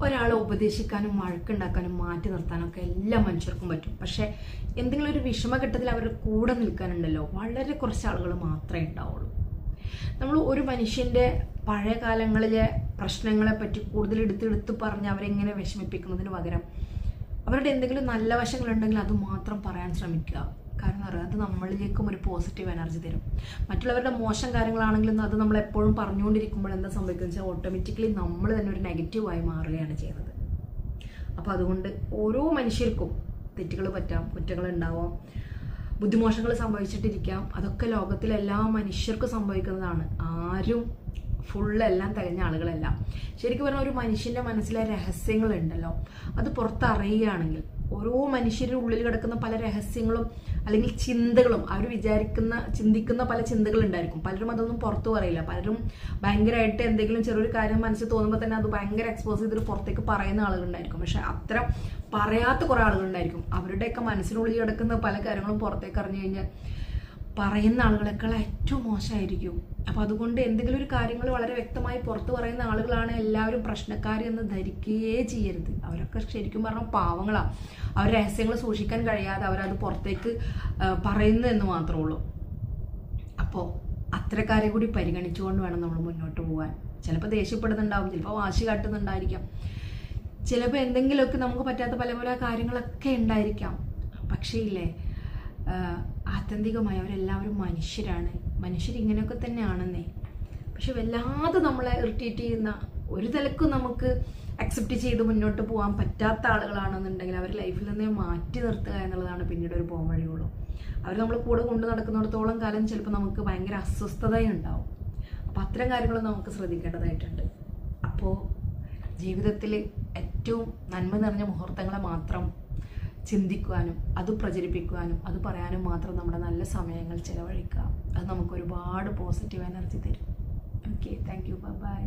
ഒരാളെ ഉപദേശിക്കാനും വഴക്കുണ്ടാക്കാനും മാറ്റി നിർത്താനൊക്കെ എല്ലാ മനുഷ്യർക്കും പറ്റും. പക്ഷെ എന്തെങ്കിലും ഒരു വിഷമഘട്ടത്തിൽ അവരുടെ കൂടെ നിൽക്കാനുണ്ടല്ലോ, വളരെ കുറച്ച് ആളുകൾ മാത്രമേ ഉണ്ടാവുള്ളൂ. നമ്മൾ ഒരു മനുഷ്യൻ്റെ പഴയ കാലങ്ങളിലെ പ്രശ്നങ്ങളെ പറ്റി കൂടുതൽ എടുത്ത് പറഞ്ഞ് അവരെങ്ങനെ വിഷമിപ്പിക്കുന്നതിന് പകരം അവരുടെ എന്തെങ്കിലും നല്ല വശങ്ങളുണ്ടെങ്കിൽ അത് മാത്രം പറയാൻ ശ്രമിക്കുക. കാരണം അത് നമ്മളിലേക്കും ഒരു പോസിറ്റീവ് എനർജി തരും. മറ്റുള്ളവരുടെ മോശം കാര്യങ്ങളാണെങ്കിലും അത് നമ്മൾ എപ്പോഴും പറഞ്ഞുകൊണ്ടിരിക്കുമ്പോൾ എന്താ സംഭവിക്കുന്നത് വെച്ചാൽ ഓട്ടോമാറ്റിക്കലി നമ്മൾ തന്നെ ഒരു നെഗറ്റീവായി മാറുകയാണ് ചെയ്യുന്നത്. അപ്പോൾ അതുകൊണ്ട് ഓരോ മനുഷ്യർക്കും തെറ്റുകൾ പറ്റാം, കുറ്റങ്ങൾ ഉണ്ടാവാം, ബുദ്ധിമോശങ്ങൾ സംഭവിച്ചിട്ടിരിക്കാം. അതൊക്കെ ലോകത്തിലെ എല്ലാ മനുഷ്യർക്കും സംഭവിക്കുന്നതാണ്. ആരും ഫുള്ളെല്ലാം തികഞ്ഞ ആളുകളല്ല. ശരിക്കും പറഞ്ഞാൽ ഒരു മനുഷ്യൻ്റെ മനസ്സിലെ രഹസ്യങ്ങളുണ്ടല്ലോ, അത് പുറത്തറിയുകയാണെങ്കിൽ ഓരോ മനുഷ്യരുടെ ഉള്ളിൽ കിടക്കുന്ന പല രഹസ്യങ്ങളും അല്ലെങ്കിൽ ചിന്തകളും അവർ ചിന്തിക്കുന്ന പല ചിന്തകളുണ്ടായിരിക്കും. പലരും അതൊന്നും പുറത്തു പറയില്ല. പലരും ഭയങ്കരമായിട്ട് എന്തെങ്കിലും ചെറിയൊരു കാര്യം മനസ്സിൽ തോന്നുമ്പോൾ തന്നെ അത് ഭയങ്കര എക്സ്പോസ് ചെയ്തിട്ട് പുറത്തേക്ക് പറയുന്ന ആളുകളുണ്ടായിരിക്കും. പക്ഷെ അത്തരം പറയാത്ത കുറേ ആളുകളുണ്ടായിരിക്കും. അവരുടെയൊക്കെ മനസ്സിനുള്ളിൽ കിടക്കുന്ന പല കാര്യങ്ങളും പുറത്തേക്ക് അറിഞ്ഞു കഴിഞ്ഞാൽ പറയുന്ന ആളുകളെക്കാൾ ഏറ്റവും മോശമായിരിക്കും. അപ്പോൾ അതുകൊണ്ട് എന്തെങ്കിലും ഒരു കാര്യങ്ങൾ വളരെ വ്യക്തമായി പുറത്ത് പറയുന്ന ആളുകളാണ് എല്ലാവരും പ്രശ്നക്കാർ എന്ന് ധരിക്കുകയേ ചെയ്യരുത്. അവരൊക്കെ ശരിക്കും പറഞ്ഞാൽ പാവങ്ങളാണ്. അവർ രഹസ്യങ്ങൾ സൂക്ഷിക്കാൻ കഴിയാതെ അവരത് പുറത്തേക്ക് പറയുന്നു എന്ന് മാത്രമേ ഉള്ളൂ. അപ്പോൾ അത്തരക്കാരെ കൂടി പരിഗണിച്ചുകൊണ്ട് വേണം നമ്മൾ മുന്നോട്ട് പോകാൻ. ചിലപ്പോൾ ദേഷ്യപ്പെടുന്നുണ്ടാവും, ചിലപ്പോൾ വാശി കാട്ടുന്നുണ്ടായിരിക്കാം, ചിലപ്പോൾ എന്തെങ്കിലുമൊക്കെ നമുക്ക് പറ്റാത്ത പല പല കാര്യങ്ങളൊക്കെ ഉണ്ടായിരിക്കാം. പക്ഷേ ഇല്ലേ, ആത്യന്തികമായി അവരെല്ലാവരും മനുഷ്യരാണ്. മനുഷ്യരിങ്ങനെയൊക്കെ തന്നെയാണെന്നേ. പക്ഷെ വല്ലാതെ നമ്മളെ ഇറിറ്റേറ്റ് ചെയ്യുന്ന, ഒരു തലക്കും നമുക്ക് അക്സെപ്റ്റ് ചെയ്ത് മുന്നോട്ട് പോകാൻ പറ്റാത്ത ആളുകളാണെന്നുണ്ടെങ്കിൽ അവർ ലൈഫിൽ നിന്നേ മാറ്റി നിർത്തുക എന്നുള്ളതാണ് പിന്നീട് ഒരു പോകാൻ വഴിയുള്ളൂ. അവർ നമ്മൾ കൂടെ കൊണ്ടു നടക്കുന്നിടത്തോളം കാലം ചിലപ്പോൾ നമുക്ക് ഭയങ്കര അസ്വസ്ഥതയുണ്ടാവും. അപ്പോൾ അത്തരം കാര്യങ്ങൾ നമുക്ക് ശ്രദ്ധിക്കേണ്ടതായിട്ടുണ്ട്. അപ്പോൾ ജീവിതത്തിൽ ഏറ്റവും നന്മ നിറഞ്ഞ മുഹൂർത്തങ്ങളെ മാത്രം ചിന്തിക്കുവാനും അത് പ്രചരിപ്പിക്കുവാനും അത് പറയാനും മാത്രം നമ്മുടെ നല്ല സമയങ്ങൾ ചിലവഴിക്കുക. അത് നമുക്ക് ഒരുപാട് പോസിറ്റീവ് എനർജി തരും. Okay, thank you, by.